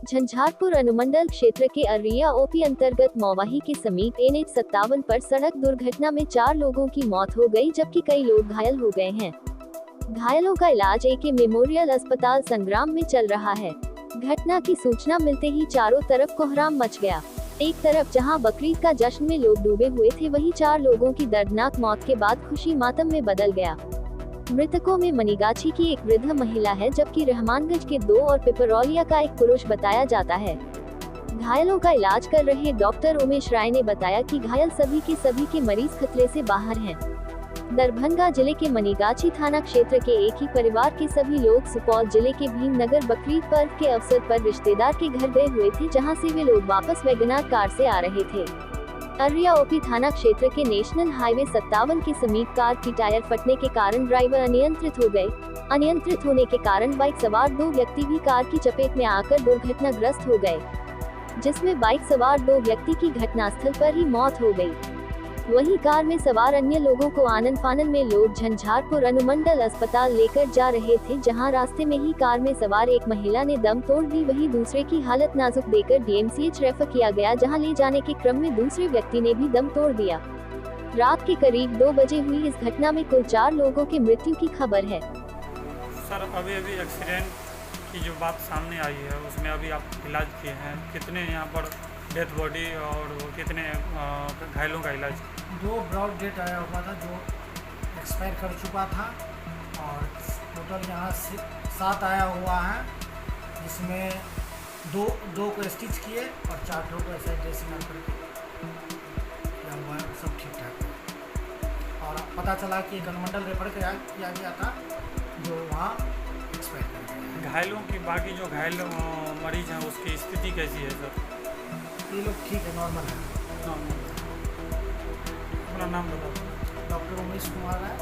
झंझारपुर अनुमंडल क्षेत्र के अर्रिया ओपी अंतर्गत मौवाही के समीप NH 57 पर सड़क दुर्घटना में 4 लोगों की मौत हो गई, जबकि कई लोग घायल हो गए हैं। घायलों का इलाज AK मेमोरियल अस्पताल संग्राम में चल रहा है। घटना की सूचना मिलते ही चारों तरफ कोहराम मच गया। एक तरफ जहां बकरीद का जश्न में लोग डूबे हुए थे, वहीं 4 लोगों की दर्दनाक मौत के बाद खुशी मातम में बदल गया। मृतकों में मनीगाछी की एक वृद्ध महिला है, जबकि रहमानगंज के 2 और पिपरौलिया का एक पुरुष बताया जाता है। घायलों का इलाज कर रहे डॉक्टर उमेश राय ने बताया कि घायल सभी के मरीज खतरे से बाहर हैं। दरभंगा जिले के मनीगाछी थाना क्षेत्र के एक ही परिवार के सभी लोग सुपौल जिले के भीमनगर बकरीद पर्व के अवसर पर रिश्तेदार के घर गए हुए थे, जहां से वे लोग वापस वैगनार कार से आ रहे थे। अर्रिया ओपी थाना क्षेत्र के नेशनल हाईवे 57 के समीप कार की टायर फटने के कारण ड्राइवर अनियंत्रित हो गए। अनियंत्रित होने के कारण बाइक सवार 2 व्यक्ति भी कार की चपेट में आकर दुर्घटनाग्रस्त हो गए, जिसमें बाइक सवार 2 व्यक्ति की घटनास्थल पर ही मौत हो गई। वहीं कार में सवार अन्य लोगों को आनन फानन में लोग झंझारपुर अनुमंडल अस्पताल लेकर जा रहे थे, जहां रास्ते में ही कार में सवार एक महिला ने दम तोड़ दी। वहीं दूसरे की हालत नाजुक देकर DMCH रेफर किया गया, जहां ले जाने के क्रम में दूसरे व्यक्ति ने भी दम तोड़ दिया। रात के करीब 2 बजे हुई इस घटना में कुल 4 लोगों की मृत्यु की खबर है। सर, अभी एक्सीडेंट की जो बात सामने आई है, उसमें अभी आप इलाज किए हैं, कितने यहाँ पर डेथ बॉडी और कितने घायलों का इलाज? 2 ब्रॉड डेट आया हुआ था जो एक्सपायर कर चुका था, और टोटल यहाँ से 7 आया हुआ है, जिसमें दो को स्टिच किए और 4 को ऐसा ड्रेसिंग करके किया हुआ है। सब ठीक ठाक है, और पता चला कि एक अनुमंडल रेफर किया गया था, जो वहाँ एक्सपायर कर गया। घायलों की बाकी जो घायल मरीज हैं उसकी स्थिति कैसी है सर? ये लोग ठीक है, नॉर्मल है। अपना नाम बताओ। डॉक्टर उमेश कुमार है।